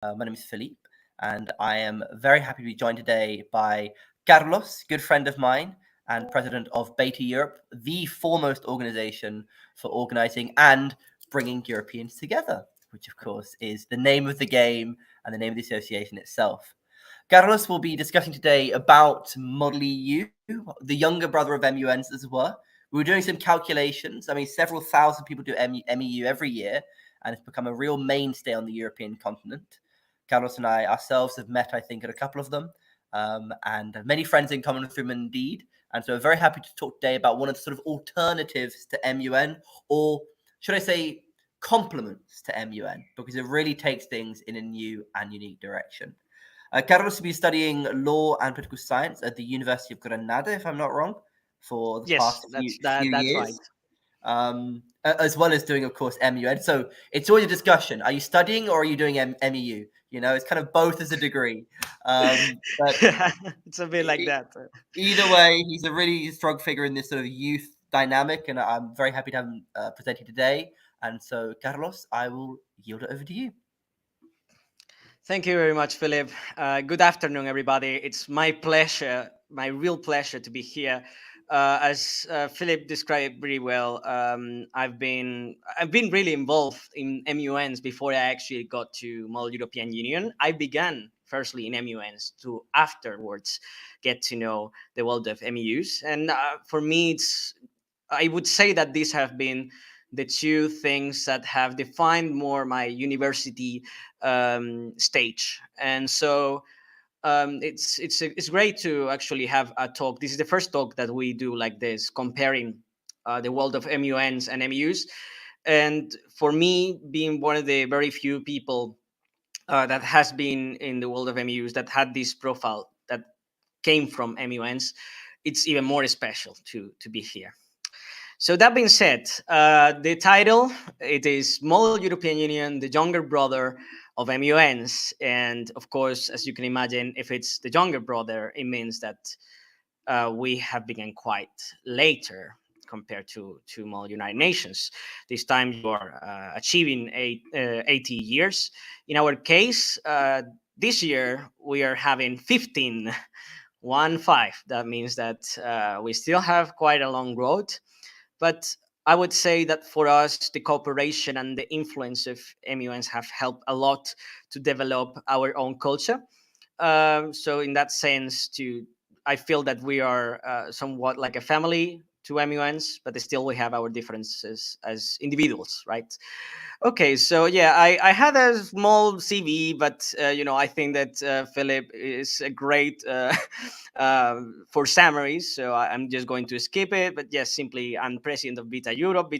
My name is Philippe, and I am very happy to be joined today by Carlos, good friend of mine and president of Beta Europe, the foremost organization for organizing and bringing Europeans together, which of course is the name of the game and the name of the association itself. Carlos will be discussing today about Model EU, the younger brother of MUNs as well. We were doing some calculations. I mean, several thousand people do MEU every year, and it's become a real mainstay on the European continent. Carlos and I ourselves have met, I think, at a couple of them, and have many friends in common through them indeed. And so we're very happy to talk today about one of the sort of alternatives to MUN, or should I say complements to MUN, because it really takes things in a new and unique direction. Carlos will be studying law and political science at the University of Granada, if I'm not wrong, for the past few that's years. Right. As well as doing, of course, MUN. So it's always a discussion. Are you studying or are you doing MEU? You know, it's kind of both as a degree. But It's a bit like that. Either way, he's a really strong figure in this sort of youth dynamic, and I'm very happy to have him presenting today. And so, Carlos, I will yield it over to you. Thank you very much, Philip. Good afternoon, everybody. It's my pleasure, my real pleasure to be here. As Philip described very well, I've been really involved in MUNs before I actually got to Model European Union. I began firstly in MUNs to afterwards get to know the world of MEUs, and for me, I would say that these have been the two things that have defined more my university stage. And so it's great to actually have a talk. This is the first talk that we do like this, comparing the world of MUNs and MEUs. And for me, being one of the very few people that has been in the world of MEUs that had this profile that came from MUNs, it's even more special to be here. So that being said, the title, it is Model European Union, the younger brother of MUNs. And of course, as you can imagine, if it's the younger brother, it means that we have begun quite later compared to Model United Nations. This time you are achieving 80 years. In our case, this year we are having 15, 1-5. That means that we still have quite a long road. But I would say that for us, the cooperation and the influence of MUNs have helped a lot to develop our own culture. So in that sense, I feel that we are somewhat like a family to MUNs, but still we have our differences as individuals, right? Okay, so yeah, I had a small CV, but I think that Philip is a great for summaries, so I'm just going to skip it. But yes, simply I'm president of Beta Europe.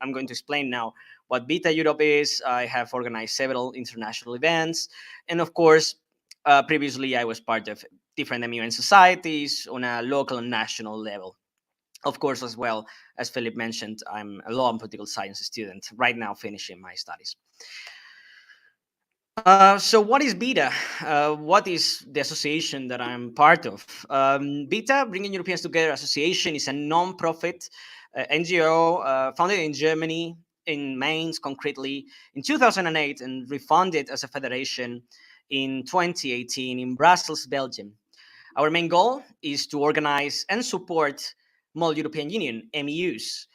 I'm going to explain now what Beta Europe is. I have organized several international events, and of course, previously I was part of different MUN societies on a local and national level. Of course, as well as Philip mentioned, I'm a law and political science student right now finishing my studies. So what is BETA? What is the association that I'm part of? BETA, Bringing Europeans Together Association, is a non-profit NGO founded in Germany, in Mainz concretely, in 2008 and refunded as a federation in 2018 in Brussels, Belgium. Our main goal is to organize and support Model European Union, MEUs,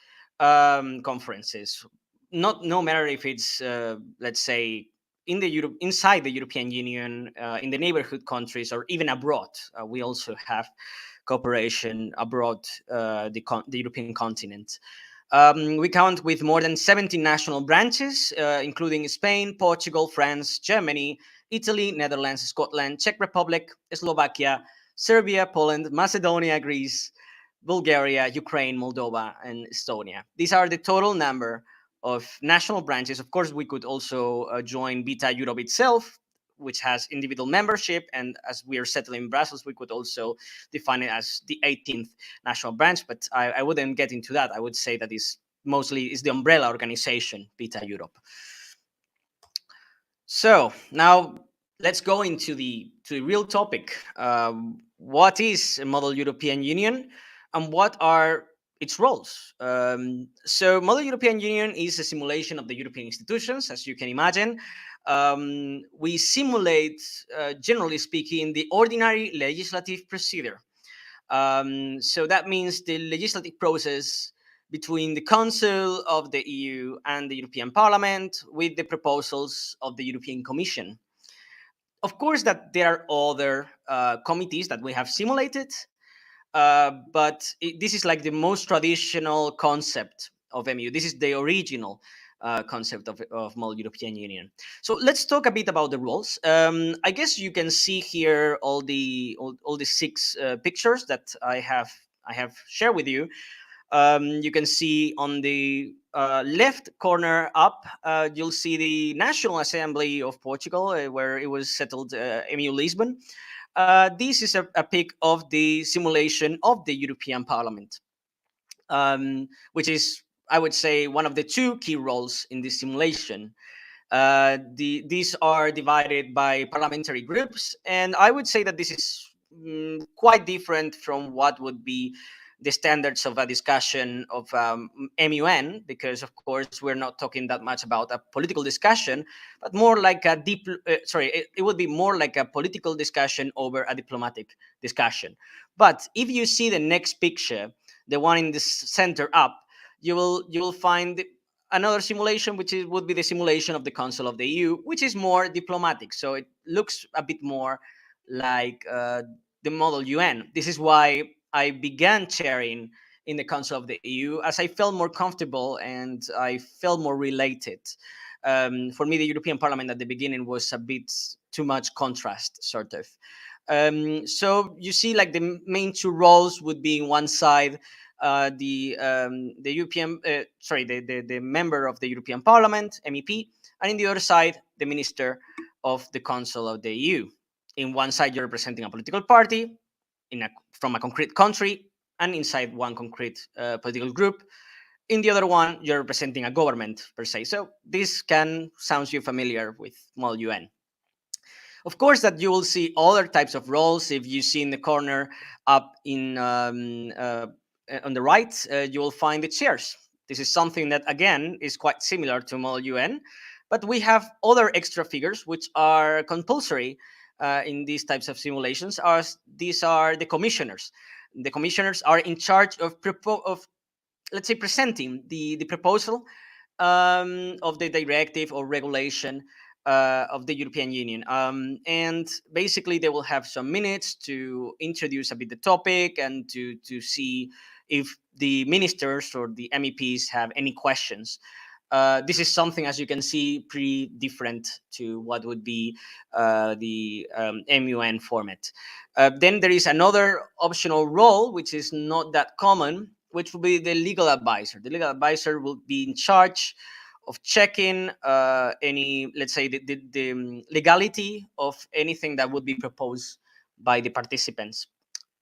conferences. No matter if it's, let's say, inside the European Union, in the neighborhood countries, or even abroad. We also have cooperation abroad, the European continent. We count with more than 70 national branches, including Spain, Portugal, France, Germany, Italy, Netherlands, Scotland, Czech Republic, Slovakia, Serbia, Poland, Macedonia, Greece, Bulgaria, Ukraine, Moldova, and Estonia. These are the total number of national branches. Of course, we could also join Beta Europe itself, which has individual membership. And as we are settling in Brussels, we could also define it as the 18th national branch. But I wouldn't get into that. I would say that is the umbrella organization, Beta Europe. So now let's go into the real topic. What is a Model European Union and what are its roles? So Model European Union is a simulation of the European institutions, as you can imagine. we simulate, generally speaking, the ordinary legislative procedure. So that means the legislative process between the Council of the EU and the European Parliament with the proposals of the European Commission. Of course, that there are other committees that we have simulated, but this is like the most traditional concept of MU. This is the original concept of model European Union. So let's talk a bit about the rules. I guess you can see here all the six pictures that I have shared with you. You can see on the left corner up, you'll see the National Assembly of Portugal, where it was settled, MU Lisbon. This is a pic of the simulation of the European Parliament, which is, I would say, one of the two key roles in this simulation. These are divided by parliamentary groups, and I would say that this is quite different from what would be the standards of a discussion of MUN, because of course we're not talking that much about a political discussion, but more like a it would be more like a political discussion over a diplomatic discussion. But if you see the next picture, the one in the center up, you will find another simulation, which would be the simulation of the Council of the EU, which is more diplomatic. So it looks a bit more like the model UN. This is why I began chairing in the Council of the EU, as I felt more comfortable and I felt more related. For me, the European Parliament at the beginning was a bit too much contrast, sort of. So you see, like the main two roles would be on one side the European, the member of the European Parliament, MEP, and in the other side, the Minister of the Council of the EU. In one side, you're representing a political party from a concrete country, and inside one concrete political group. In the other one, you're representing a government per se. So this can sound you familiar with model UN. Of course, that you will see other types of roles. If you see in the corner up in on the right, you will find the chairs. This is something that, again, is quite similar to model UN, but we have other extra figures which are compulsory in these types of simulations. These are the commissioners. The commissioners are in charge of let's say, presenting the proposal of the directive or regulation of the European Union. And basically, they will have some minutes to introduce a bit the topic and to see if the ministers or the MEPs have any questions. This is something, as you can see, pretty different to what would be the MUN format. Then there is another optional role, which is not that common, which will be the legal advisor. The legal advisor will be in charge of checking any, let's say, the legality of anything that would be proposed by the participants.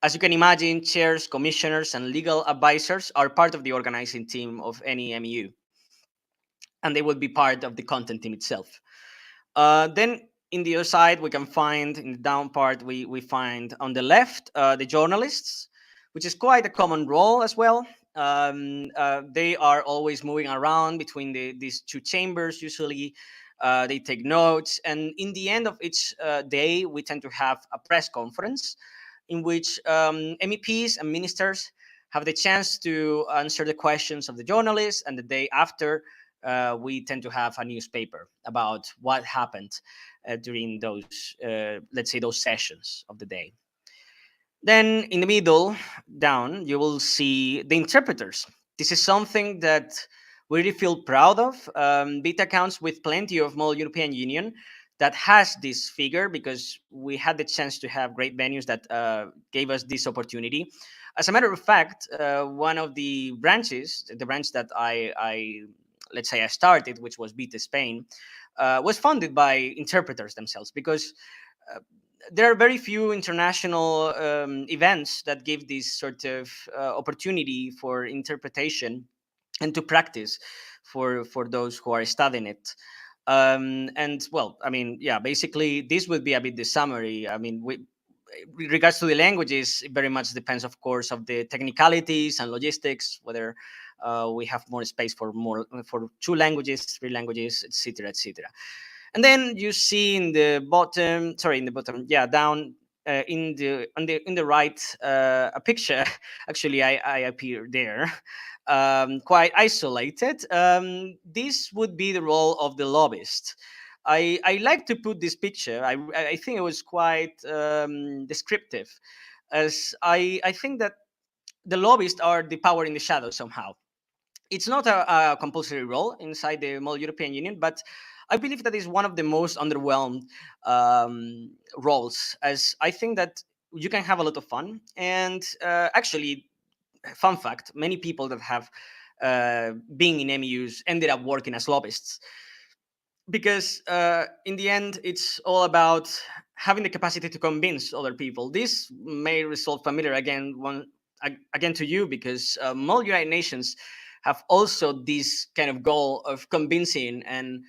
As you can imagine, chairs, commissioners, and legal advisors are part of the organizing team of any MU, and they will be part of the content team itself. Then in the other side, we can find in the down part, we find on the left the journalists, which is quite a common role as well. They are always moving around between these two chambers. Usually, they take notes, and in the end of each day, we tend to have a press conference in which MEPs and ministers have the chance to answer the questions of the journalists, and the day after, we tend to have a newspaper about what happened during those, let's say, those sessions of the day. Then in the middle, down, you will see the interpreters. This is something that we really feel proud of. Beta counts with plenty of model European Union that has this figure, because we had the chance to have great venues that gave us this opportunity. As a matter of fact, one of the branches, the branch that I let's say I started, which was Beta Spain, was funded by interpreters themselves, because there are very few international events that give this sort of opportunity for interpretation and to practice for those who are studying it. And well, I mean, yeah, basically this would be a bit the summary. I mean, with regards to the languages, it very much depends, of course, of the technicalities and logistics, whether we have more space for 2 languages, 3 languages, etc., etc. And then you see in the bottom, yeah, down in the right, a picture. Actually, I appear there, quite isolated. This would be the role of the lobbyist. I like to put this picture. I think it was quite descriptive, as I think that the lobbyists are the power in the shadow somehow. It's not a compulsory role inside the whole European Union, but I believe that is one of the most underwhelmed roles, as I think that you can have a lot of fun. And actually, fun fact, many people that have been in MUs ended up working as lobbyists, because in the end it's all about having the capacity to convince other people. This may result familiar again to you, because all United Nations have also this kind of goal of convincing and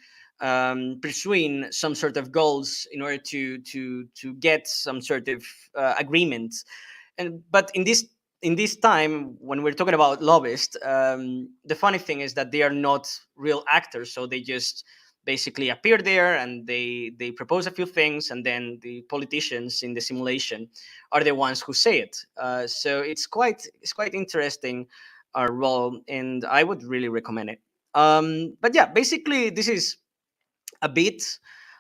pursuing some sort of goals in order to get some sort of agreement. And but in this time when we're talking about lobbyists, the funny thing is that they are not real actors, so they just basically appear there and they propose a few things, and then the politicians in the simulation are the ones who say it. So it's quite interesting role, and I would really recommend it. But yeah, basically this is a bit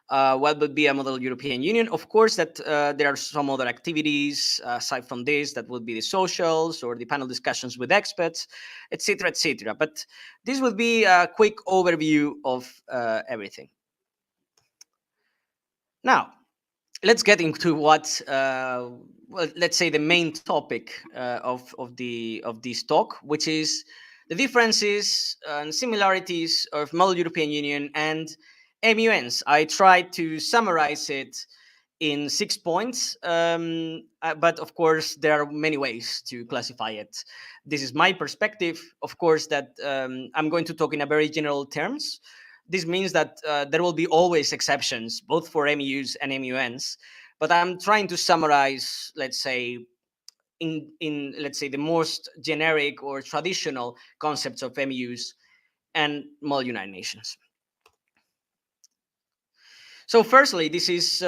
what would be a model European Union. Of course, that there are some other activities aside from this, that would be the socials or the panel discussions with experts, etc., etc. But this would be a quick overview of everything. Now, let's get into what, well, let's say the main topic of this talk, which is the differences and similarities of model European Union and MUNs. I tried to summarize it in 6 points, but of course there are many ways to classify it. This is my perspective, of course, that I'm going to talk in a very general terms. This means that there will be always exceptions, both for MUs and MUNs. But I'm trying to summarize, let's say, in let's say the most generic or traditional concepts of MUs and model United Nations. So, firstly, this is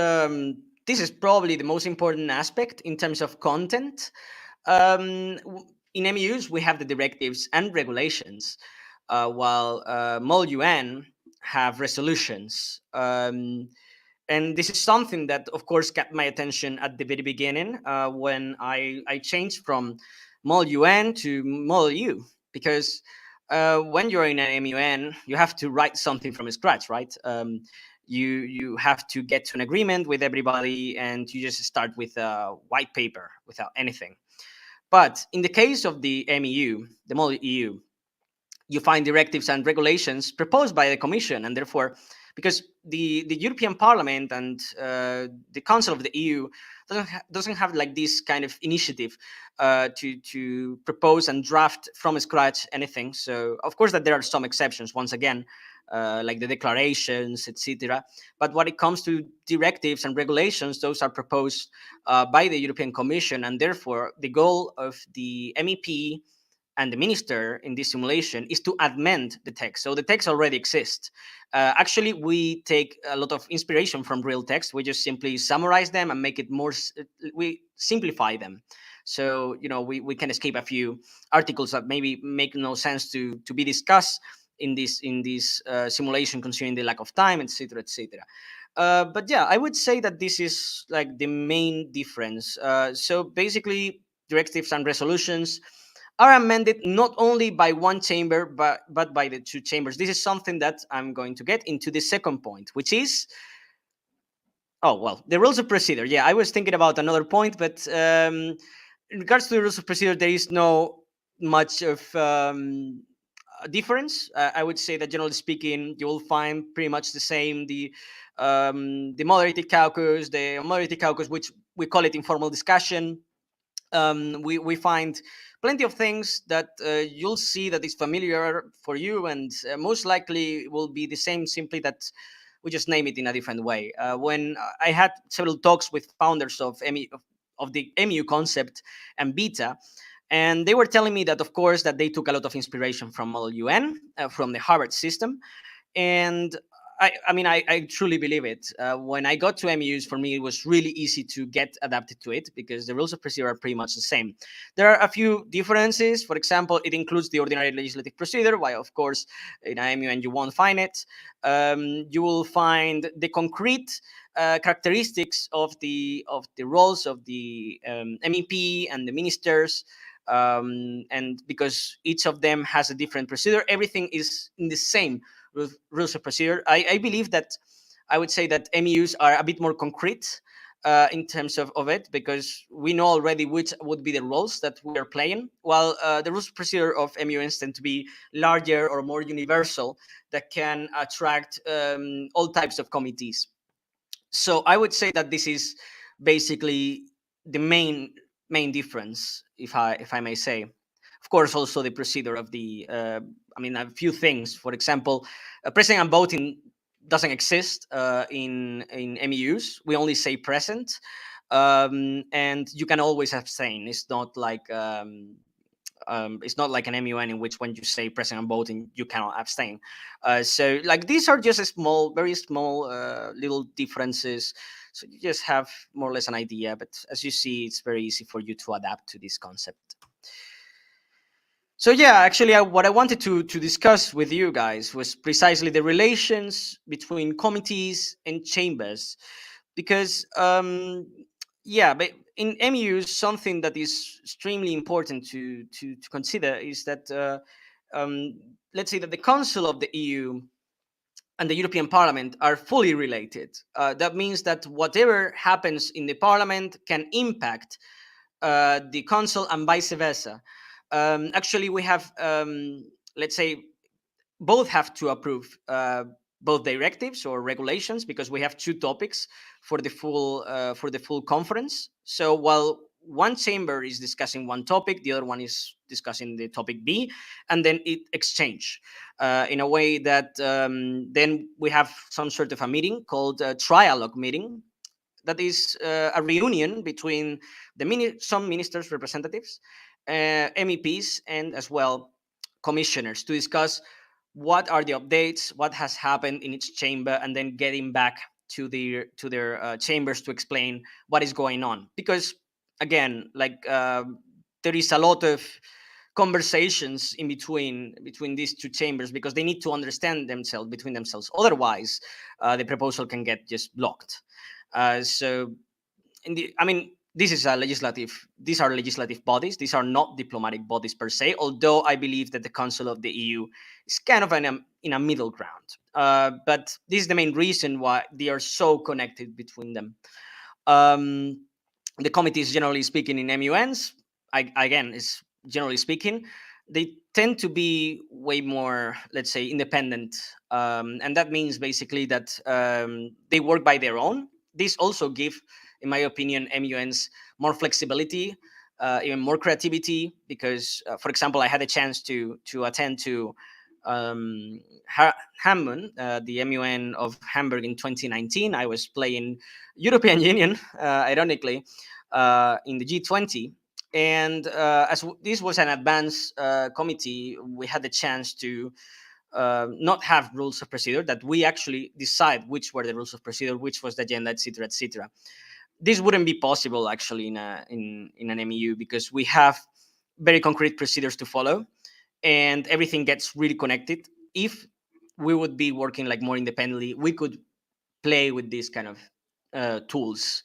probably the most important aspect in terms of content. In MUs, we have the directives and regulations, while model UN have resolutions. And this is something that, of course, got my attention at the very beginning when I changed from model UN to model U, because when you're in an MUN, you have to write something from scratch, right? You have to get to an agreement with everybody, and you just start with a white paper without anything. But in the case of the MEU, the model EU, you find directives and regulations proposed by the Commission, and therefore, because the European Parliament and the Council of the EU doesn't have like this kind of initiative to propose and draft from scratch anything. So of course that there are some exceptions, once again, like the declarations, etc. But when it comes to directives and regulations, those are proposed by the European Commission, and therefore the goal of the MEP and the minister in this simulation is to amend the text. So the text already exists. Actually, we take a lot of inspiration from real text. We just simply summarize them and make it more, we simplify them. So, we can escape a few articles that maybe make no sense to be discussed in this simulation, considering the lack of time, etc., etc. But yeah, I would say that this is like the main difference. So basically, directives and resolutions are amended not only by one chamber, but by the two chambers. This is something that I'm going to get into the second point, which is, the rules of procedure. Yeah, I was thinking about another point, but in regards to the rules of procedure, there is no much of a difference. I would say that generally speaking, you will find pretty much the same. The moderated caucus, which we call it informal discussion. We find plenty of things that you'll see that is familiar for you, and most likely will be the same, simply that we just name it in a different way. When I had several talks with founders of the MU concept and beta, and they were telling me that, of course, that they took a lot of inspiration from Model UN, from the Harvard system, and I truly believe it. When I got to MUs, for me, it was really easy to get adapted to it because the rules of procedure are pretty much the same. There are a few differences. For example, it includes the ordinary legislative procedure, while of course in MUN you won't find it. You will find the concrete characteristics of the roles of the MEP and the ministers. And because each of them has a different procedure, everything is in the same rules of procedure. I believe that I would say that MEUs are a bit more concrete in terms of it, because we know already which would be the roles that we are playing, while the rules of procedure of MUNs tend to be larger or more universal, that can attract all types of committees. So I would say that this is basically the main difference, if I may say. Of course, also the procedure of the a few things. For example, present and voting doesn't exist in MEUs. We only say present, and you can always abstain. It's not like an MUN in which when you say present and voting, you cannot abstain. So like these are just very small little differences. So you just have more or less an idea. But as you see, it's very easy for you to adapt to this concept. So yeah, actually, what I wanted to discuss with you guys was precisely the relations between committees and chambers, because yeah, but in MUs, something that is extremely important to consider is that let's say that the Council of the EU and the European Parliament are fully related. That means that whatever happens in the Parliament can impact the Council and vice versa. Actually, we have, let's say, both have to approve both directives or regulations, because we have two topics for the full conference. So while one chamber is discussing one topic, the other one is discussing the topic B, and then it exchange in a way that then we have some sort of a meeting called a trialogue meeting, that is a reunion between some ministers' representatives, MEPs, and as well commissioners, to discuss what are the updates, what has happened in each chamber, and then getting back to their chambers to explain what is going on. Because again, like there is a lot of conversations in between these two chambers, because they need to understand themselves between themselves. Otherwise, the proposal can get just blocked. So, this is a legislative. These are legislative bodies. These are not diplomatic bodies per se. Although I believe that the Council of the EU is kind of in a middle ground. But this is the main reason why they are so connected between them. The committees, generally speaking, in MUNs, again, is generally speaking, they tend to be way more, let's say, independent, and that means basically that they work by their own. This also give, in my opinion, MUNs more flexibility, even more creativity, because, for example, I had a chance to attend to MUN, the MUN of Hamburg in 2019. I was playing European Union, ironically, in the G20. And this was an advanced committee, we had the chance to not have rules of procedure, that we actually decide which were the rules of procedure, which was the agenda, etc., etc. This wouldn't be possible actually in an MEU, because we have very concrete procedures to follow, and everything gets really connected. If we would be working like more independently, we could play with these kind of tools,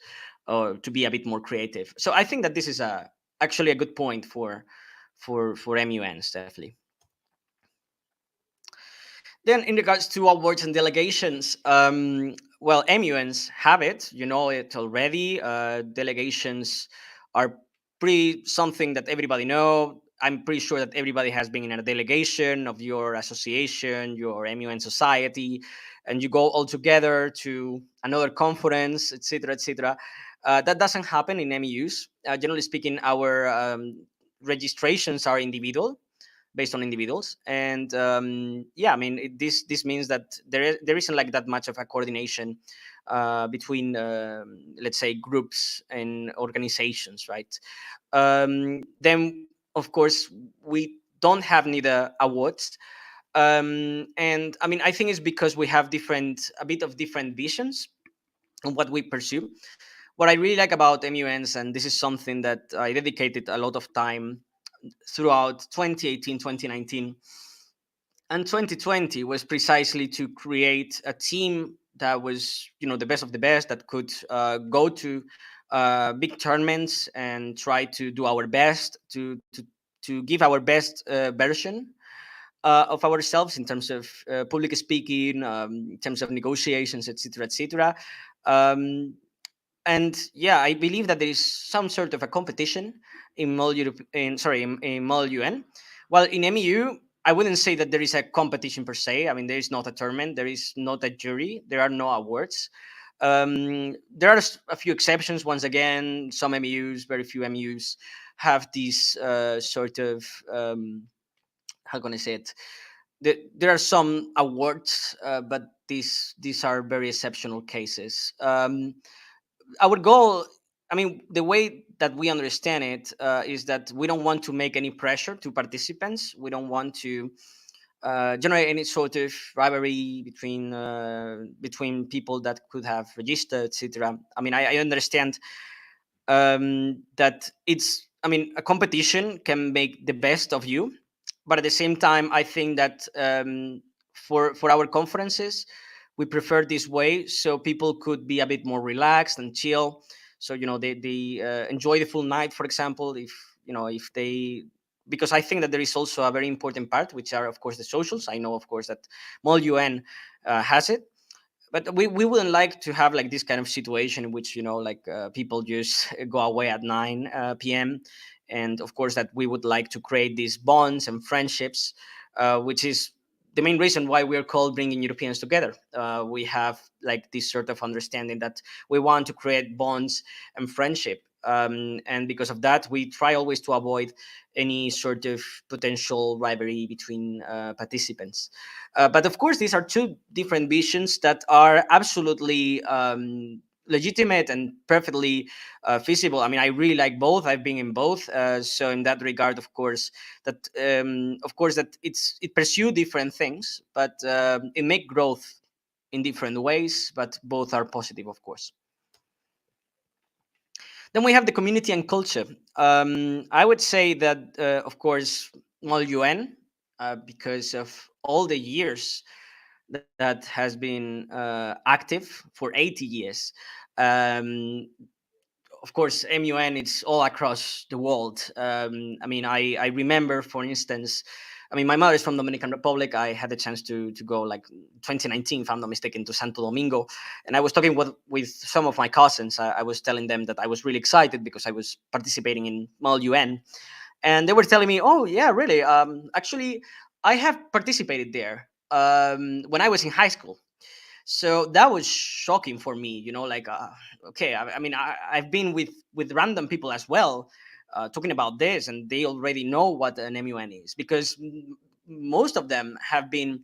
or to be a bit more creative. So I think that this is actually a good point for MUNs, definitely. Then, in regards to awards and delegations, well, MUNs have it. You know it already. Delegations are pretty something that everybody know. I'm pretty sure that everybody has been in a delegation of your association, your MUN society, and you go all together to another conference, etc., etc. That doesn't happen in MEUs. Generally speaking, our registrations are individual, based on individuals, and yeah, this means that there isn't like that much of a coordination between let's say groups and organizations, right? Then of course we don't have neither awards, And I mean, I think it's because we have a bit of different visions on what we pursue. What I really like about MUNs, and this is something that I dedicated a lot of time throughout 2018, 2019, and 2020, was precisely to create a team that was, the best of the best, that could go to big tournaments and try to do our best to give our best version of ourselves in terms of public speaking, in terms of negotiations, etc., etc. Um, and yeah, I believe that there is some sort of a competition in MOL Europe, in MOL UN. While in MEU, I wouldn't say that there is a competition per se. I mean, there is not a tournament, there is not a jury, there are no awards. There are a few exceptions. Once again, some MEUs, very few MEUs, have these sort of how can I say it? There are some awards, but these are very exceptional cases. Our goal, I mean, the way that we understand it is that we don't want to make any pressure to participants. We don't want to generate any sort of rivalry between people that could have registered, etc. I mean, I understand that it's, I mean, a competition can make the best of you, but at the same time, I think that for our conferences, we prefer this way, so people could be a bit more relaxed and chill. So they enjoy the full night, for example, if they, because I think that there is also a very important part, which are of course the socials. I know, of course, that MOL UN has it, but we wouldn't like to have like this kind of situation in which like people just go away at 9 p.m. And of course that we would like to create these bonds and friendships, which is the main reason why we are called bringing Europeans together. We have like this sort of understanding that we want to create bonds and friendship, and because of that we try always to avoid any sort of potential rivalry between participants. But of course, these are two different visions that are absolutely legitimate and perfectly feasible. I mean, I really like both. I've been in both, so in that regard, of course, that it pursue different things, but it make growth in different ways. But both are positive, of course. Then we have the community and culture. I would say that, of course, MOL UN, because of all the years that has been active for 80 years. Um, of course, MUN, it's all across the world. I mean, I remember, for instance, I mean, my mother is from Dominican Republic. I had the chance to go like 2019, if I'm not mistaken, to Santo Domingo. And I was talking with some of my cousins. I was telling them that I was really excited because I was participating in MOL UN. And they were telling me, oh, yeah, really? Actually, I have participated there when I was in high school. So that was shocking for me, like, okay, I mean, I've been with random people as well, talking about this, and they already know what an MUN is, because most of them have been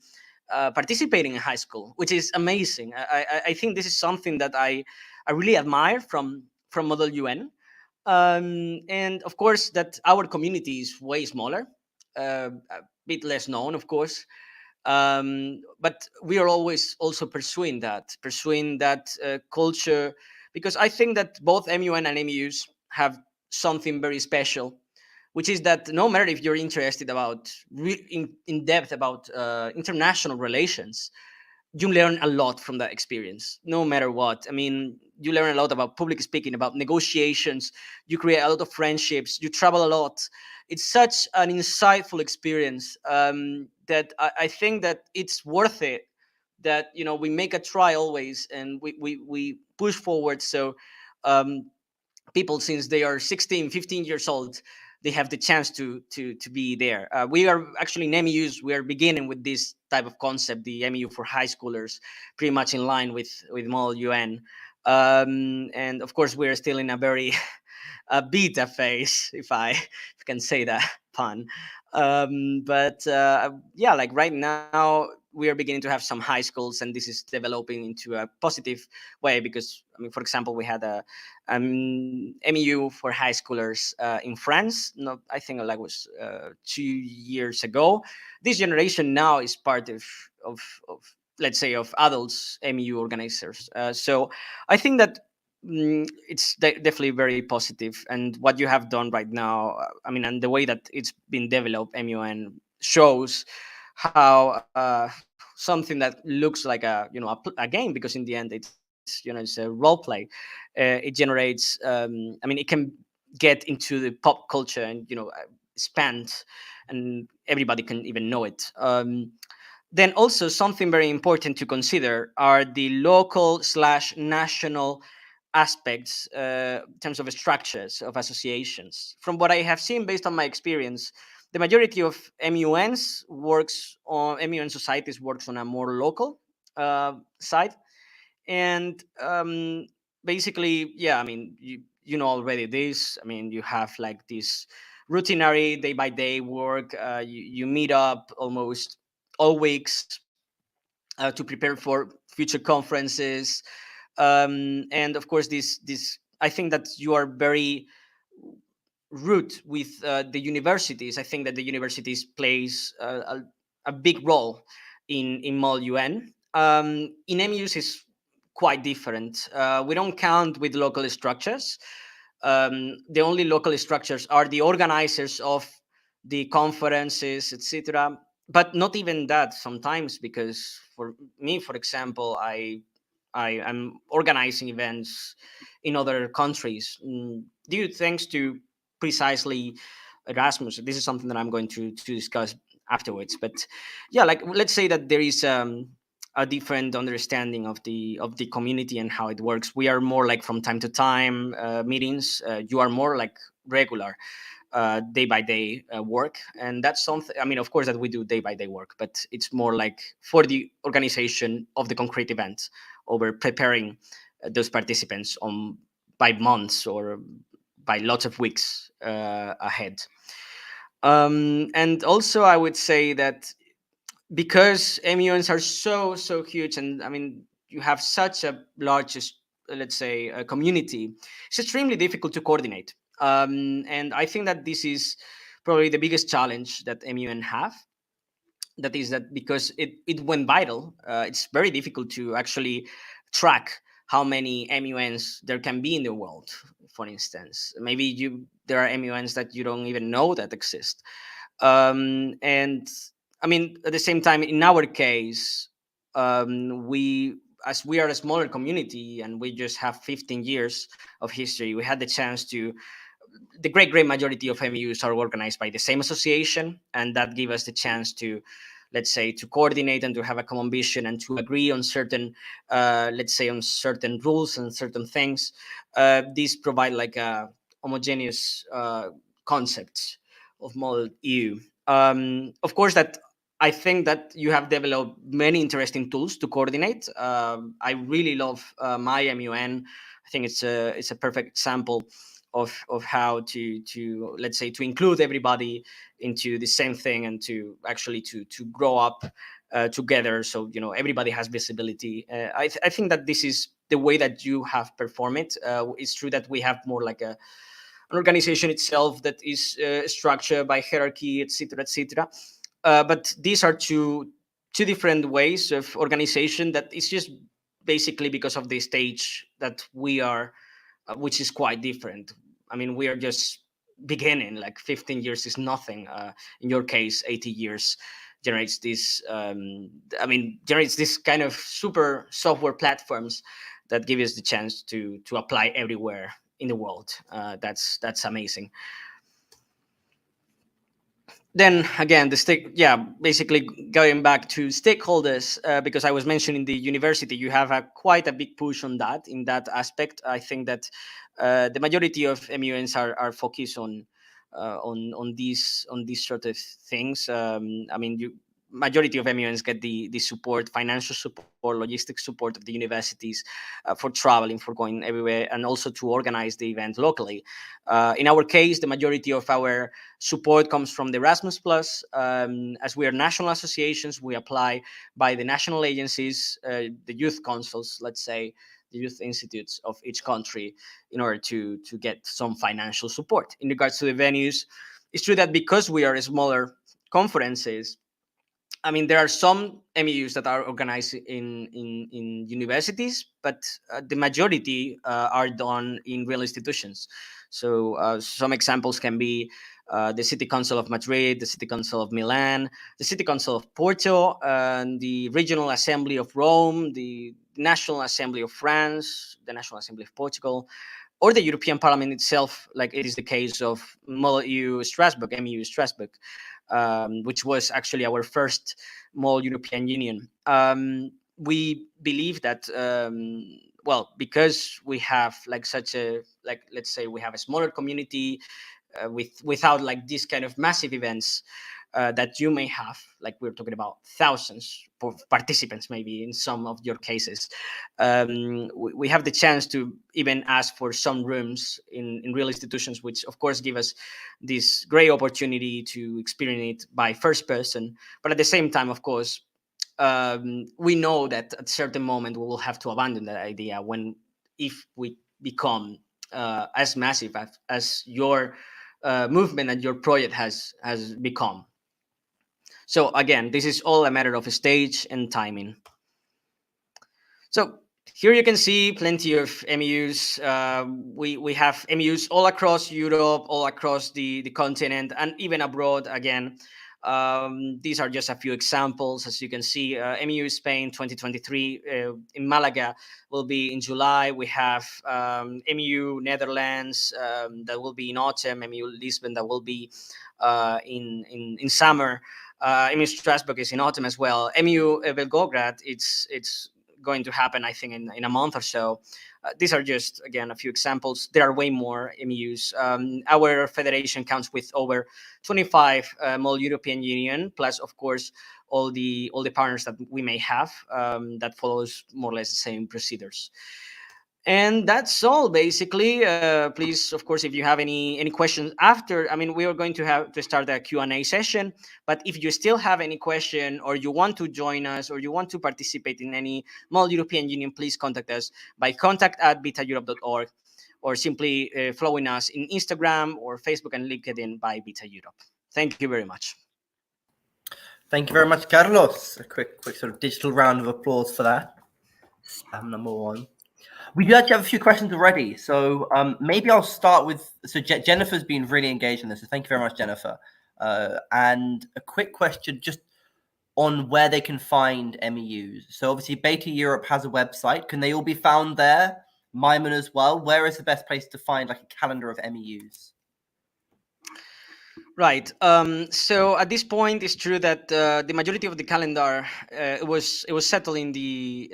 participating in high school, which is amazing. I think this is something that I really admire from Model UN. And of course that our community is way smaller, a bit less known, of course, but we are always also pursuing that culture, because I think that both MUN and MUs have something very special, which is that no matter if you're interested about in depth about international relations, you learn a lot from that experience, no matter what. I mean, you learn a lot about public speaking, about negotiations. You create a lot of friendships. You travel a lot. It's such an insightful experience, that I think that it's worth it. That we make a try always, and we push forward. So um, people, since they are 16, 15 years old, they have the chance to be there. We are actually in MUs, we are beginning with this type of concept, the MU for high schoolers, pretty much in line with MOL UN. And of course we are still in a very beta phase, if I can say that pun. But yeah, like right now we are beginning to have some high schools, and this is developing into a positive way, because I mean, for example, we had a MU for high schoolers in France. No, I think like was 2 years ago. This generation now is part of, of let's say, of adults MU organizers. So I think that it's definitely very positive, and what you have done right now, I mean, and the way that it's been developed, MUN shows how something that looks like a game, because in the end it's it's a role play. It generates I mean, it can get into the pop culture and expand, and everybody can even know it. Then also something very important to consider are the local slash national aspects in terms of structures of associations. From what I have seen based on my experience, the majority of MUN societies works on a more local side. And basically, yeah, I mean, you know already this. I mean, you have like this routinary day by day work. You meet up almost all weeks to prepare for future conferences. And of course, this I think that you are very root with the universities. I think that the universities plays a big role in MOL UN. In MUs is quite different. We don't count with local structures. The only local structures are the organizers of the conferences, etc. But not even that sometimes, because for me, for example, I am organizing events in other countries due thanks to precisely Erasmus. This is something that I'm going to discuss afterwards. But yeah, like let's say that there is a different understanding of the community and how it works. We are more like from time to time meetings. You are more like regular day by day work, and that's something. I mean, of course, that we do day by day work, but it's more like for the organization of the concrete event, over preparing those participants on by months or by lots of weeks ahead. And also, I would say that because MUNs are so huge, and I mean, you have such a large, let's say, a community, it's extremely difficult to coordinate. And I think that this is probably the biggest challenge that MUN have. That is that because it went viral, it's very difficult to actually track how many MUNs there can be in the world. For instance, maybe there are MUNs that you don't even know that exist. And I mean, at the same time, in our case, we as we are a smaller community and we just have 15 years of history, we had the chance to the great majority of MUs are organized by the same association, and that gave us the chance to, let's say, to coordinate and to have a common vision and to agree on certain, let's say, on certain rules and certain things. These provide like a homogeneous concept of model EU. Of course, that I think that you have developed many interesting tools to coordinate. I really love my MUN. I think it's a perfect example of how to let's say to include everybody into the same thing and to actually to grow up together, so everybody has visibility. I think that this is the way that you have performed it. It's true that we have more like an organization itself that is structured by hierarchy, etc., etc. But these are two different ways of organization that is just basically because of the stage that we are, which is quite different. I mean, we are just beginning. Like 15 years is nothing. In your case, 80 years generates this. I mean, generates this kind of super software platforms that give us the chance to apply everywhere in the world. That's amazing. Then again, basically going back to stakeholders, because I was mentioning the university, you have quite a big push on that in that aspect. I think that the majority of MUNs are focused on these sort of things. I mean, majority of MUNs get the support, financial support, logistic support of the universities for traveling, for going everywhere, and also to organize the event locally. In our case, the majority of our support comes from the Erasmus Plus. As we are national associations, we apply by the national agencies, the youth councils, let's say, the youth institutes of each country, in order to get some financial support. In regards to the venues, it's true that because we are smaller conferences, I mean, there are some MUs that are organized in universities, but the majority are done in real institutions. So some examples can be the City Council of Madrid, the City Council of Milan, the City Council of Porto, and the Regional Assembly of Rome, the National Assembly of France, the National Assembly of Portugal, or the European Parliament itself, like it is the case of MU Strasbourg, which was actually our first small European Union. We believe that, well, because we have like such a, like, let's say we have a smaller community without like this kind of massive events that you may have, like we're talking about thousands of participants maybe in some of your cases. We have the chance to even ask for some rooms in real institutions, which of course give us this great opportunity to experience it by first person. But at the same time, of course, we know that at a certain moment we will have to abandon that idea when, if we become as massive as your movement and your project has become. So again, this is all a matter of stage and timing. So here you can see plenty of MUs. We have MUs all across Europe, all across the continent, and even abroad again. These are just a few examples. As you can see, MU Spain 2023 in Malaga will be in July. We have MU Netherlands that will be in autumn, MU Lisbon that will be in summer. MU Strasbourg is in autumn as well. MU Belgorod, it's going to happen, I think, in a month or so. These are just, again, a few examples. There are way more MUs. Our federation counts with over 25 more European Union, plus, of course, all the partners that we may have that follows more or less the same procedures. And that's all basically. Please, of course, if you have any questions after, I mean, we are going to have to start a Q&A session, but if you still have any question, or you want to join us, or you want to participate in any Mall European Union, please contact us by contact@betaeurope.org, or simply following us in Instagram or Facebook and LinkedIn by Beta Europe. Thank you very much. Thank you very much, Carlos. A quick sort of digital round of applause for that. Spam number one. We do actually have a few questions already, so maybe I'll start with. So Jennifer's been really engaged in this, so thank you very much, Jennifer. And a quick question just on where they can find MEUs. So obviously, Beta Europe has a website. Can they all be found there? MUN as well. Where is the best place to find like a calendar of MEUs? Right. So at this point, it's true that the majority of the calendar it was settled in the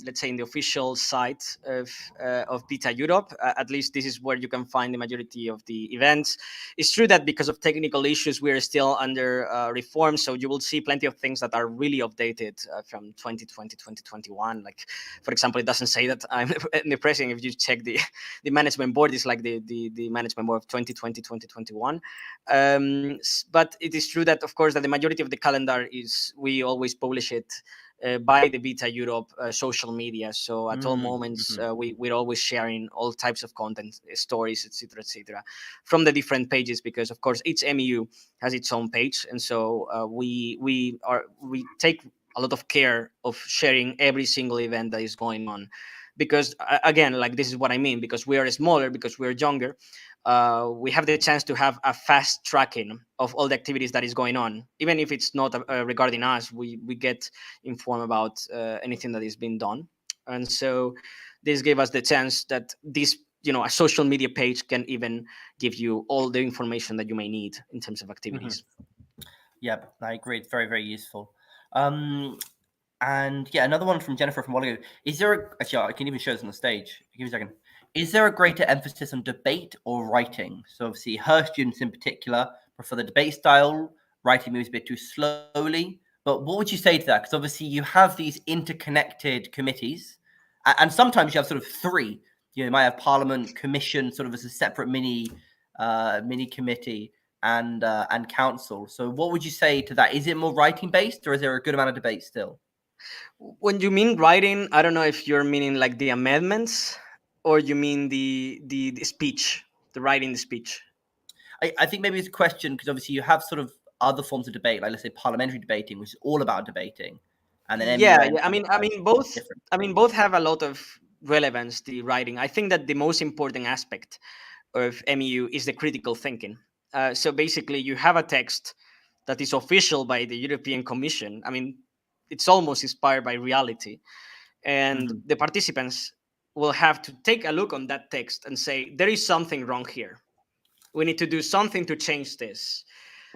let's say in the official site of Beta Europe. At least this is where you can find the majority of the events. It's true that because of technical issues, we are still under reform. So you will see plenty of things that are really updated from 2020, 2021. Like, for example, it doesn't say that I'm the president. If you check the management board, it's like the management board of 2020, 2021. But it is true that, of course, that the majority of the calendar is, we always publish it by the Beta Europe social media. So at all moments, we're always sharing all types of content, stories, etc., from the different pages, because of course each MU has its own page, and so we take a lot of care of sharing every single event that is going on, because again, like, this is what I mean, because we are smaller, because we are younger. We have the chance to have a fast tracking of all the activities that is going on. Even if it's not regarding us, we get informed about anything that is being done. And so this gave us the chance that this, a social media page can even give you all the information that you may need in terms of activities. Yep, I agree. It's very, very useful. And yeah, another one from Jennifer from Wallago. Actually, I can even show this on the stage. Give me a second. Is there a greater emphasis on debate or writing? So obviously her students in particular prefer the debate style. Writing moves a bit too slowly. But what would you say to that? Because obviously you have these interconnected committees, and sometimes you have sort of three. You might have Parliament, Commission, sort of as a separate mini committee, and Council. So what would you say to that? Is it more writing based, or is there a good amount of debate still? When you mean writing, I don't know if you're meaning like the amendments, or you mean the speech, the writing the speech. I think maybe it's a question because obviously you have sort of other forms of debate, like let's say parliamentary debating, which is all about debating, and then Yeah, MUN yeah. I sort of mean, I has mean both. different. I mean, both have a lot of relevance. The writing. I think that the most important aspect of MU is the critical thinking. So basically, you have a text that is official by the European Commission. I mean, it's almost inspired by reality, and Mhm. the participants will have to take a look on that text and say there is something wrong here. We need to do something to change this.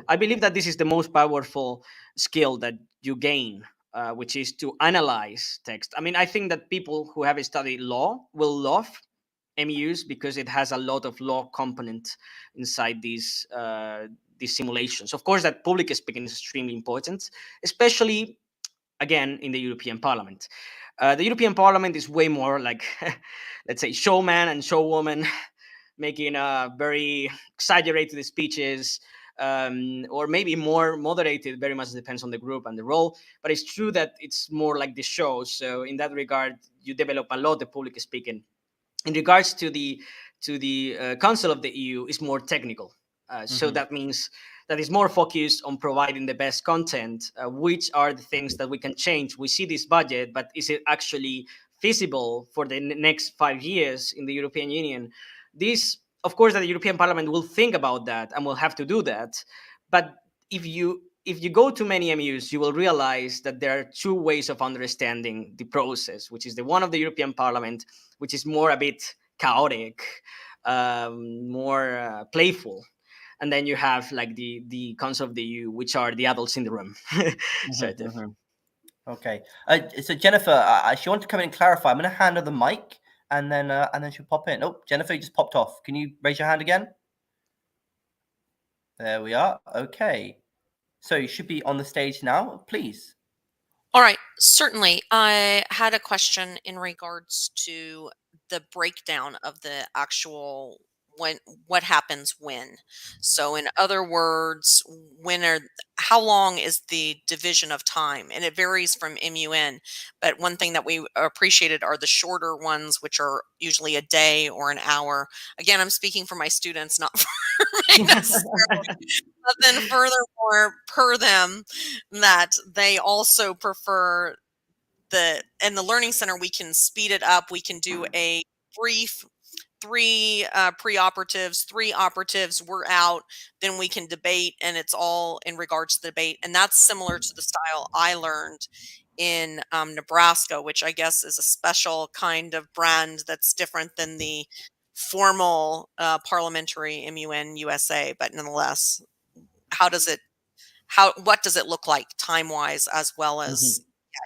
I believe that this is the most powerful skill that you gain, which is to analyze text. I mean, I think that people who have studied law will love MUs because it has a lot of law component inside these simulations. Of course, that public speaking is extremely important, especially again in the European Parliament. The European Parliament is way more like, let's say, showman and showwoman, making very exaggerated speeches, or maybe more moderated. Very much depends on the group and the role. But it's true that it's more like the show. So in that regard, you develop a lot of public speaking. In regards to the Council of the EU, is more technical. So that means that is more focused on providing the best content. Which are the things that we can change? We see this budget, but is it actually feasible for the next 5 years in the European Union? This, of course, that the European Parliament will think about that and will have to do that. But if you go to many MUs, you will realize that there are two ways of understanding the process, which is the one of the European Parliament, which is more a bit chaotic, more playful, and then you have like the Council of the EU, which are the adults in the room. Sort of. Okay. So Jennifer, she wanted to come in and clarify. I'm going to hand her the mic, and then she'll pop in. Oh, Jennifer, you just popped off. Can you raise your hand again? There we are. Okay. So you should be on the stage now, please. All right, certainly. I had a question in regards to the breakdown of the actual what happens when. So in other words, how long is the division of time? And it varies from MUN, but one thing that we appreciated are the shorter ones, which are usually a day or an hour. Again, I'm speaking for my students, not for me necessarily. But then furthermore, per them, that they also prefer in the learning center, we can speed it up. We can do a brief three pre-operatives, three operatives, we're out, then we can debate, and it's all in regards to the debate. And that's similar to the style I learned in Nebraska, which I guess is a special kind of brand that's different than the formal parliamentary MUN USA. But nonetheless, what does it look like time wise, as well as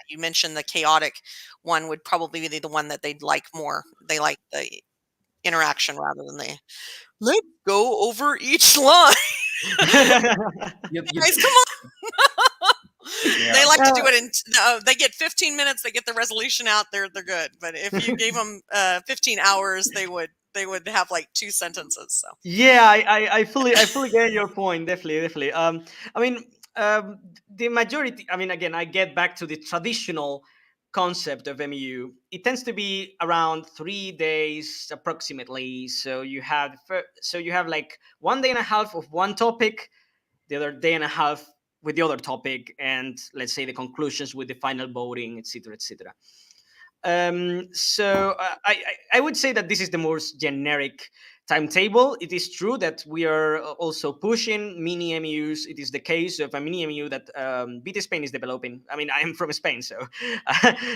you mentioned the chaotic one would probably be the one that they'd like more. They like the interaction rather than let's go over each line. Guys, come on. They like to do it they get 15 minutes, they get the resolution out, they're good. But if you gave them 15 hours, they would have like 2 sentences. So Yeah, I fully get your point. Definitely. I mean, the majority. I mean, again, I get back to the traditional concept of MU. It tends to be around 3 days approximately. So you have like 1 day and a half of one topic, the other day and a half with the other topic, and let's say the conclusions with the final voting, etc., etc. I would say that this is the most generic timetable. It is true that we are also pushing mini MUs. It is the case of a mini MU that BT Spain is developing. I mean, I am from Spain, so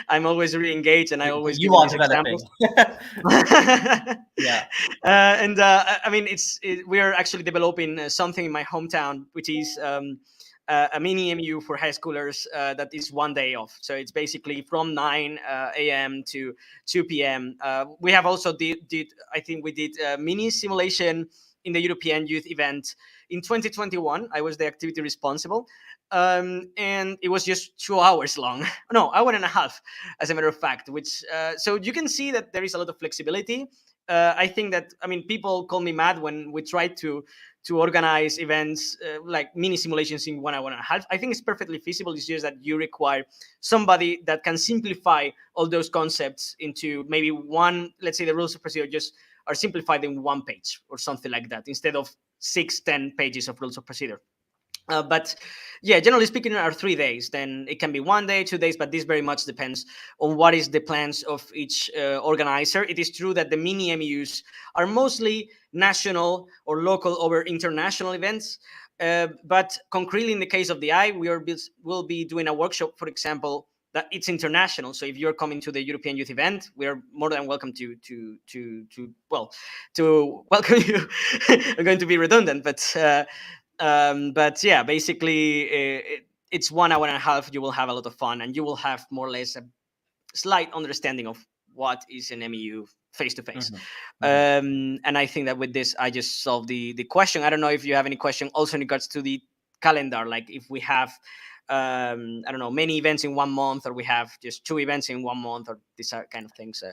I'm always really engaged, and I always give You are these developing. examples. Yeah. I mean, we are actually developing something in my hometown, which is a mini MU for high schoolers that is 1 day off. So it's basically from 9 a.m. to 2 p.m. We have also did I think we did a mini simulation in the European Youth event in 2021. I was the activity responsible, and it was just 2 hours long. No, hour and a half, as a matter of fact. Which so you can see that there is a lot of flexibility. I think that, I mean, people call me mad when we try to organize events like mini simulations in 1 hour and a half. I think it's perfectly feasible. It's just that you require somebody that can simplify all those concepts into maybe one, let's say the rules of procedure just are simplified in 1 page or something like that, instead of 6-10 pages of rules of procedure. But yeah, generally speaking, are 3 days. Then it can be 1 day, 2 days, but this very much depends on what is the plans of each organizer. It is true that the mini MUs are mostly national or local over international events. But concretely, in the case of the I, will be doing a workshop, for example, that it's international. So if you're coming to the European Youth event, we are more than welcome to welcome you. I'm going to be redundant, but yeah, basically it's 1 hour and a half. You will have a lot of fun, and you will have more or less a slight understanding of what is an MU face to face. And I think that with this, I just solved the question. I don't know if you have any question also in regards to the calendar, like if we have I don't know, many events in 1 month, or we have just 2 events in 1 month, or these are kind of things.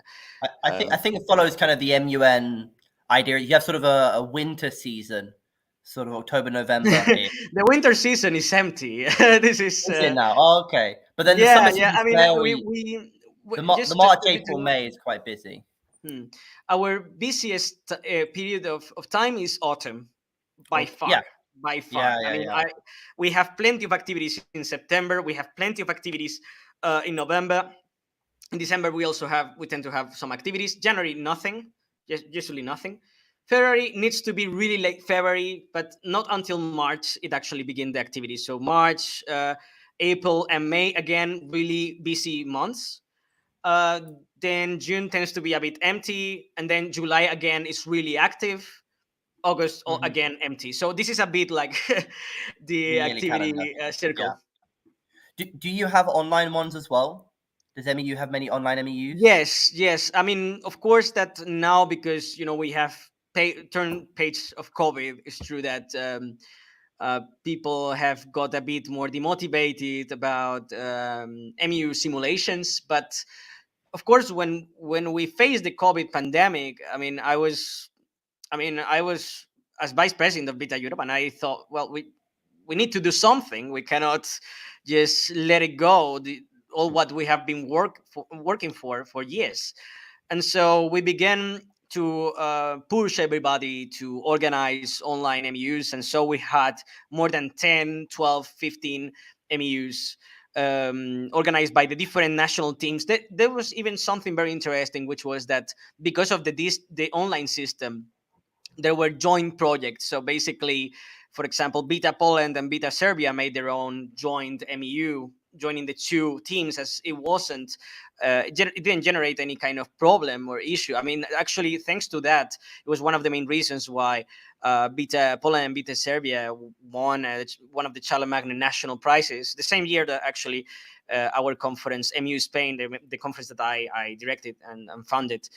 I think it follows kind of the MUN idea. You have sort of a winter season, sort of October, November. The winter season is empty. This is it now. Oh, okay, but then the yeah, summer yeah. season, I mean, the March, April, May is quite busy. Our busiest period of time is autumn, by far. By far. We have plenty of activities in September. We have plenty of activities in November. In December, we tend to have some activities. January, nothing. Usually nothing. February needs to be really late February, but not until March it actually begins the activities. So March, April, and May, again, really busy months. Then June tends to be a bit empty, and then July again is really active. August again empty. So this is a bit like the activity circle. Do you have online ones as well? Does MU have many online MUs? Yes. I mean, of course, that now, because we have turn page of COVID, it's true that people have got a bit more demotivated about MU simulations. But of course, when we faced the COVID pandemic, I was as vice president of Beta Europe, and I thought, well, we need to do something. We cannot just let it go. All what we have been working for years. And so we began to push everybody to organize online MUs. And so we had more than 10, 12, 15 MUs organized by the different national teams. There was even something very interesting, which was that because of the online system, there were joint projects. So basically, for example, Beta Poland and Beta Serbia made their own joint MU, joining the 2 teams, as it wasn't, it didn't generate any kind of problem or issue. I mean, actually, thanks to that, it was one of the main reasons why Beta Poland and Beta Serbia won one of the Charlemagne national prizes the same year that actually our conference, MU Spain, the conference that I directed and founded,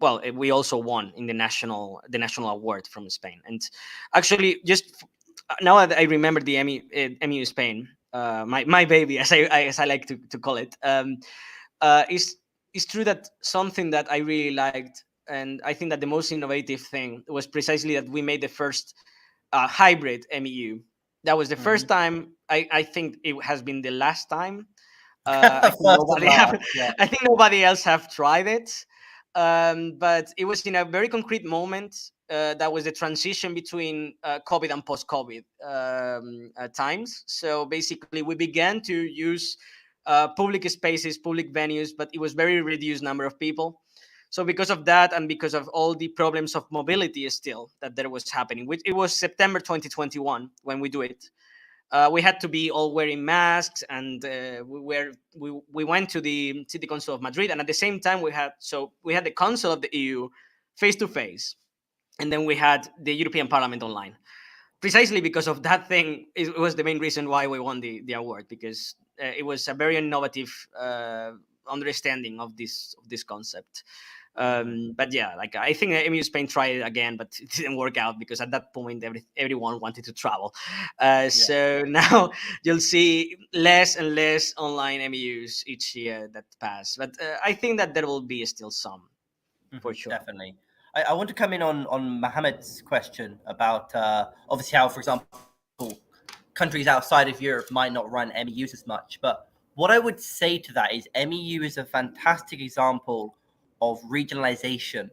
well, we also won in the national award from Spain. And actually, just now that I remember the MU Spain, my baby, as I like to call it, it's true that something that I really liked, and I think that the most innovative thing was precisely that we made the first hybrid MU. That was the first time. I think it has been the last time. I think nobody else have tried it. But it was in a very concrete moment. That was the transition between COVID and post-COVID times. So basically, we began to use public spaces, public venues, but it was very reduced number of people. So because of that, and because of all the problems of mobility still that there was happening, which it was September 2021 when we do it. We had to be all wearing masks, and we went to the City Council of Madrid, and at the same time we had the Council of the EU face to face, and then we had the European Parliament online. Precisely because of that thing, it was the main reason why we won the award, because it was a very innovative understanding of this concept. But yeah, like I think that MU Spain tried it again, but it didn't work out because at that point everyone wanted to travel. So now you'll see less and less online MUs each year that pass. But I think that there will be still some, for sure. Definitely. I want to come in on Mohammed's question about obviously how, for example, countries outside of Europe might not run MEUs as much. But what I would say to that is MEU is a fantastic example of regionalization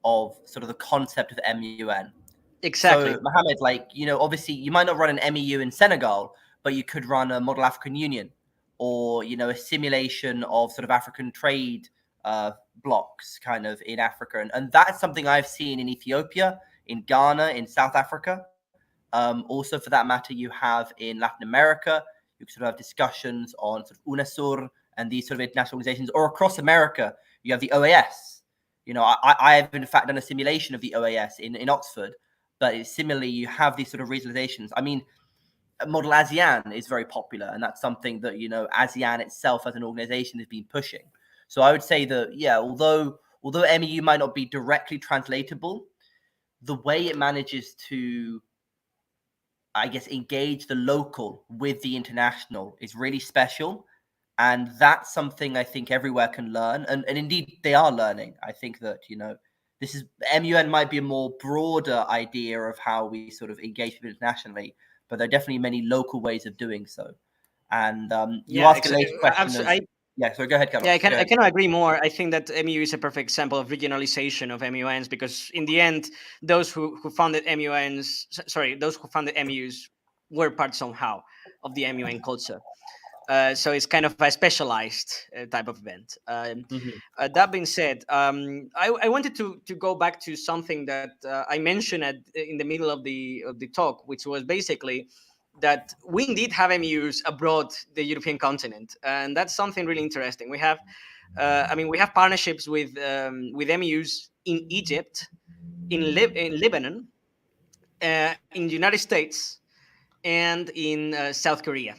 of sort of the concept of MUN. Exactly. So, Mohammed, like, obviously you might not run an MEU in Senegal, but you could run a Model African Union or, a simulation of sort of African trade blocks kind of in Africa. And that's something I've seen in Ethiopia, in Ghana, in South Africa. Also, for that matter, you have in Latin America, you sort of have discussions on sort of UNASUR and these sort of international organizations, or across America, you have the OAS. I have in fact done a simulation of the OAS in Oxford, but similarly, you have these sort of regionalizations. I mean, Model ASEAN is very popular, and that's something that, ASEAN itself as an organization has been pushing. So I would say that, yeah, although MEU might not be directly translatable, the way it manages to, I guess, engage the local with the international is really special. And that's something I think everywhere can learn. And indeed, they are learning. I think that, this is MUN might be a more broader idea of how we sort of engage people internationally, but there are definitely many local ways of doing so. And you asked a later question. So go ahead, Carlos. Yeah, I cannot agree more. I think that MU is a perfect example of regionalization of MUNs because in the end, those who founded those who founded MUs were part somehow of the MUN culture. So it's kind of a specialized type of event. That being said, I wanted to go back to something that I mentioned in the middle of the talk, which was basically that we indeed have MUs abroad the European continent, and that's something really interesting. We have, we have partnerships with MUs in Egypt, in Lebanon, in the United States, and in South Korea.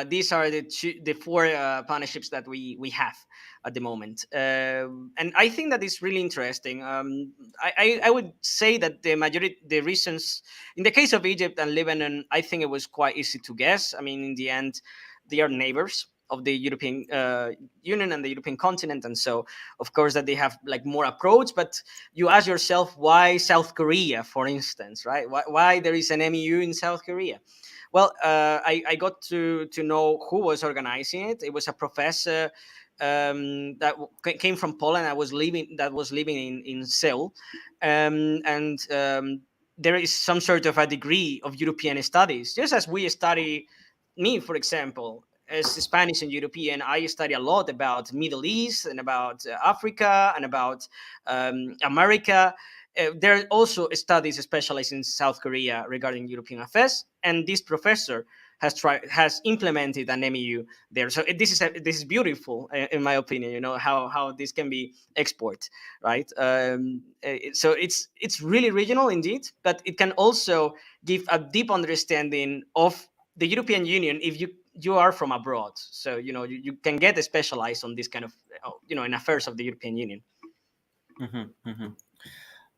These are the four partnerships that we have at the moment, and I think that is really interesting. I would say that the reasons in the case of Egypt and Lebanon, I think it was quite easy to guess. I mean, in the end, they are neighbors of the European Union and the European continent, and so of course that they have like more approach. But you ask yourself, why South Korea, for instance, right? Why there is an MU in South Korea? Well, I got to know who was organizing it. It was a professor that came from Poland. That was living in Seoul, and there is some sort of a degree of European studies, just as we study. Me, for example, as Spanish and European, I study a lot about Middle East and about Africa and about America. There are also studies specialized in South Korea regarding European affairs, and this professor has implemented an MU there. So this is beautiful, in my opinion. You know how this can be export, right? So it's really regional indeed, but it can also give a deep understanding of the European Union if you are from abroad. So you can get specialized on this kind of in affairs of the European Union.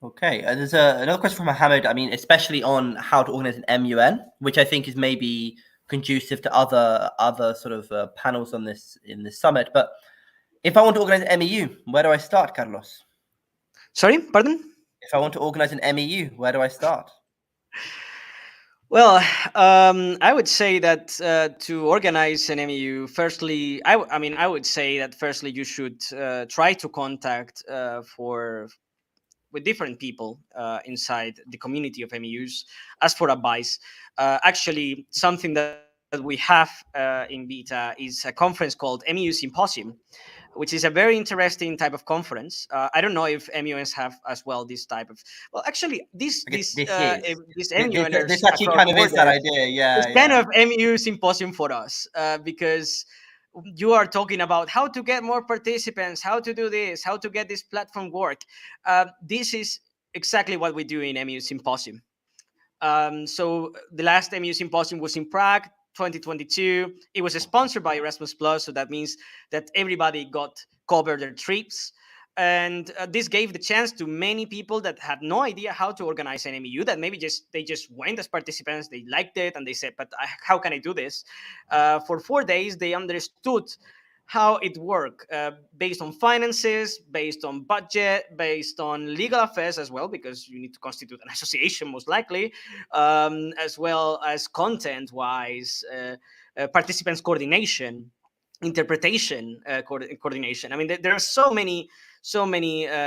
Okay, there's another question from Mohammed. I mean, especially on how to organize an MUN, which I think is maybe conducive to other sort of panels in this summit. But if I want to organize an MEU, where do I start, Carlos? Sorry, pardon? If I want to organize an MEU, where do I start? Well, I would say that to organize an MU, firstly, I would say that firstly you should try to contact with different people inside the community of MUs, ask for advice. Actually, something that we have in Beta is a conference called MU Symposium, which is a very interesting type of conference. I don't know if MUNs have as well this type of. Well, actually, this MUNers this actually kind of is that idea. Yeah, it's kind of MU Symposium for us because you are talking about how to get more participants, how to do this, how to get this platform work. This is exactly what we do in MU Symposium. So the last MU Symposium was in Prague, 2022. It was sponsored by Erasmus Plus, so that means that everybody got covered their trips. And this gave the chance to many people that had no idea how to organize an MU, that maybe they just went as participants, they liked it, and they said, but how can I do this? For 4 days, they understood how it worked, based on finances, based on budget, based on legal affairs as well, because you need to constitute an association most likely, as well as content-wise, participants coordination, interpretation, coordination. I mean, there are so many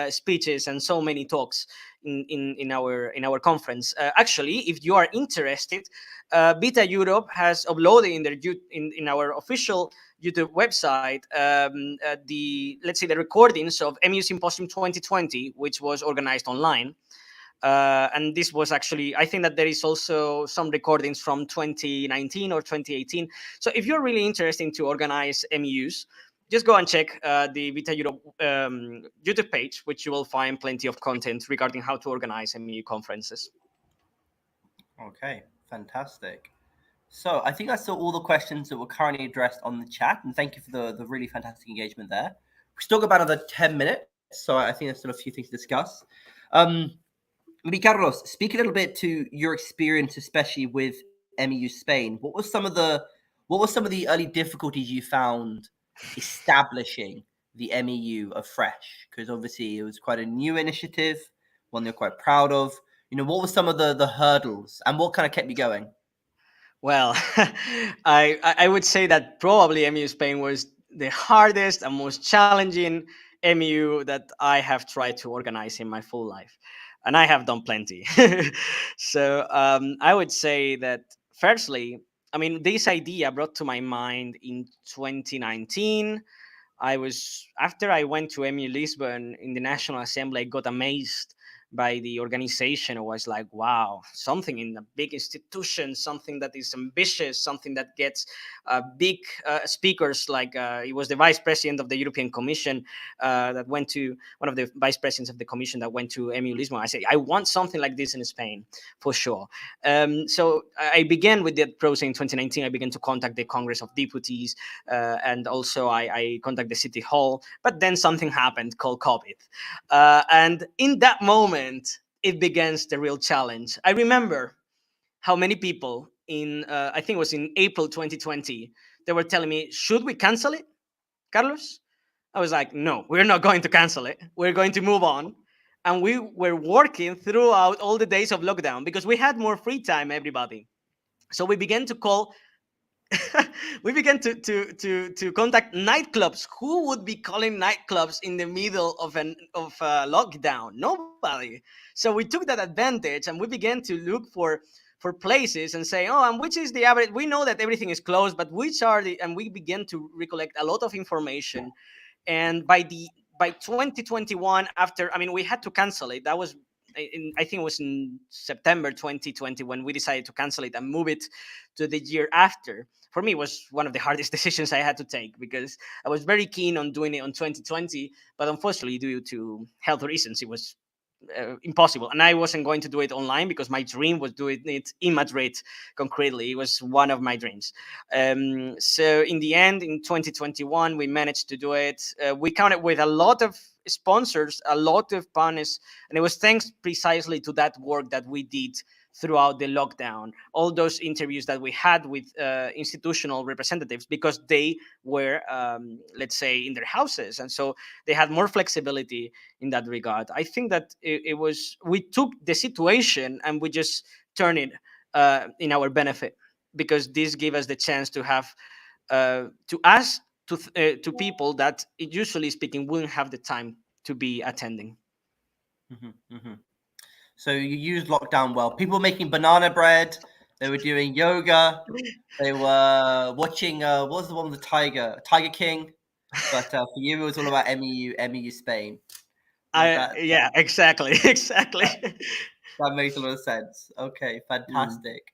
speeches and so many talks in our conference. Actually, if you are interested, Beta Europe has uploaded in our official YouTube website, let's say the recordings of MU Symposium 2020, which was organized online. And this was actually, I think that there is also some recordings from 2019 or 2018. So if you're really interested to organize MUs, just go and check the Vita Europe YouTube page, which you will find plenty of content regarding how to organize MU conferences. Okay, fantastic. So I think that's all the questions that were currently addressed on the chat, and thank you for the really fantastic engagement there. We still got about another 10 minutes, so I think there's still a few things to discuss. Maybe Carlos, speak a little bit to your experience, especially with MU Spain. What were some of the early difficulties you found establishing the MEU of Fresh? Because obviously it was quite a new initiative, one they're quite proud of. What were some of the hurdles, and what kind of kept you going? Well, I would say that probably MU Spain was the hardest and most challenging MU that I have tried to organize in my full life, and I have done plenty. So I would say that firstly, I mean, this idea brought to my mind in 2019. After I went to MU Lisbon in the National Assembly, I got amazed by the organization. I was like, wow, something in a big institution, something that is ambitious, something that gets big speakers, like it was the vice president of the European Commission that went to, one of the vice presidents of the commission that went to MU Lisbon. I said, I want something like this in Spain, for sure. So I began with that process in 2019. I began to contact the Congress of Deputies, and also I contacted the City Hall, but then something happened called COVID. And in that moment, it begins the real challenge. I remember how many people I think it was in April 2020, they were telling me, should we cancel it, Carlos? I was like, no, we're not going to cancel it. We're going to move on. And we were working throughout all the days of lockdown because we had more free time, everybody. So we began to call we began to contact nightclubs. Who would be calling nightclubs in the middle of a lockdown? Nobody. So we took that advantage and we began to look for places and say, oh, and which is the average? We know that everything is closed, but which are the? And we began to recollect a lot of information. And by 2021, after, I mean, we had to cancel it. That was I think it was in September 2020 when we decided to cancel it and move it to the year after. For me, it was one of the hardest decisions I had to take because I was very keen on doing it on 2020, but unfortunately, due to health reasons, it was impossible. And I wasn't going to do it online because my dream was doing it in Madrid concretely. It was one of my dreams. So in the end, in 2021, we managed to do it. We counted with a lot of sponsors, a lot of partners, and it was thanks precisely to that work that we did throughout the lockdown, all those interviews that we had with institutional representatives, because they were, let's say, in their houses, and so they had more flexibility in that regard. I think that it was, we took the situation and we just turned it in our benefit, because this gave us the chance to have to ask to people that, usually speaking, wouldn't have the time to be attending. Mm-hmm, mm-hmm. So you used lockdown well. People were making banana bread. They were doing yoga. They were watching, what was the one with the Tiger King? But for you, it was all about MEU Spain. Yeah, exactly. That makes a lot of sense. Okay, fantastic.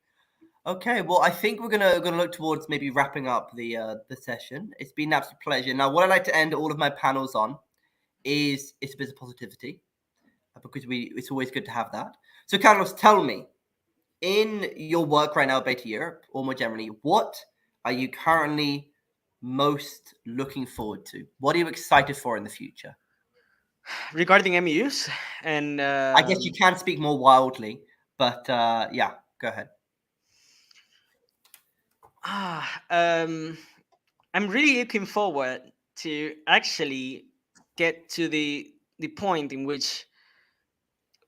Okay, well, I think we're gonna look towards maybe wrapping up the session. It's been an absolute pleasure. Now, what I like to end all of my panels on is it's a bit of positivity, because it's always good to have that. So, Carlos, tell me, in your work right now, Beta Europe, or more generally, what are you currently most looking forward to? What are you excited for in the future? regarding MUs, and I guess you can speak more wildly, but yeah, go ahead. I'm really looking forward to actually get to the point in which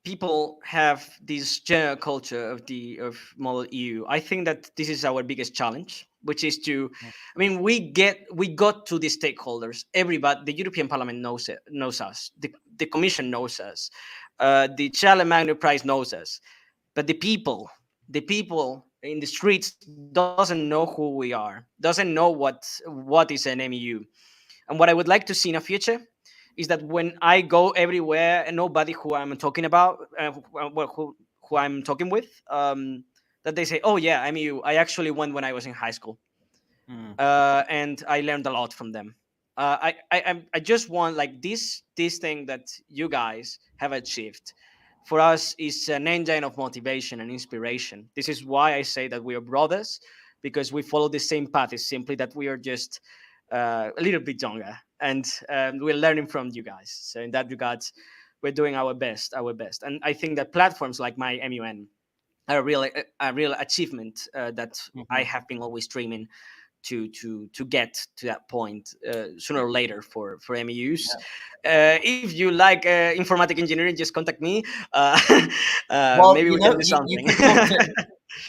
people have this general culture of model EU. I think that this is our biggest challenge, which is to, I mean, we got to the stakeholders. Everybody, the European Parliament knows us. The Commission knows us. The Charles Magno Prize knows us. But the people in the streets doesn't know who we are, doesn't know what is an MU. And what I would like to see in the future is that when I go everywhere and nobody who I'm talking about, who I'm talking with, that they say, "Oh yeah, MU. I actually went when I was in high school, and I learned a lot from them." I just want like this thing that you guys have achieved for us is an engine of motivation and inspiration. This is why I say that we are brothers, because we follow the same path. It's simply that we are just a little bit younger, and we're learning from you guys. So in that regard, we're doing our best. And I think that platforms like my MUN are a real achievement that I have been always dreaming to get to that point sooner or later for MUs. If you like informatic engineering, just contact me. Well, Maybe we can do something.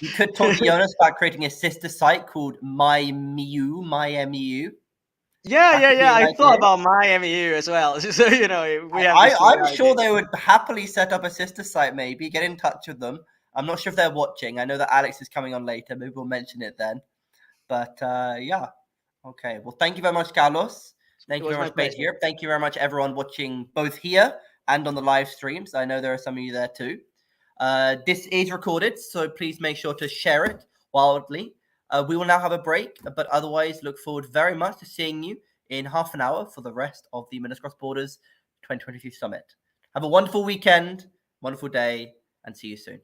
You could talk to Jonas about creating a sister site called My MU. Yeah. I thought about my MU as well. So we have. I'm sure they would happily set up a sister site. Maybe get in touch with them. I'm not sure if they're watching. I know that Alex is coming on later. Maybe we'll mention it then. But yeah, okay. Well, thank you very much, Carlos. Thank you very much, Beta Europe. Thank you very much, everyone watching both here and on the live streams. I know there are some of you there too. This is recorded, so please make sure to share it wildly. We will now have a break, but otherwise look forward very much to seeing you in half an hour for the rest of the MUNers Cross Borders 2023 Summit. Have a wonderful weekend, wonderful day, and see you soon.